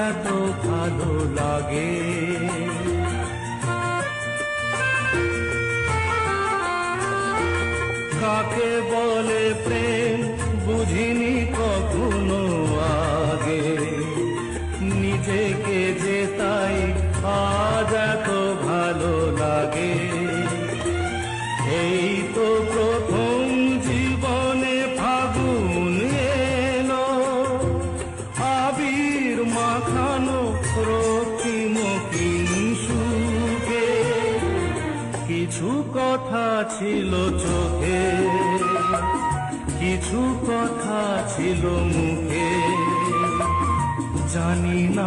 এত ভালো লাগে। কাকে বলে প্রেম বুঝিনি কখনো আগে, নিজেকে যে তাই আজ এত ভালো লাগে। এই তো প্রথম জীবনে ফাগুন এলো, আবির মাখানো রক্তিম সুখে। কিছু কথা ছিল চোখে, কিছু কথা ছিল মুখে, জানি না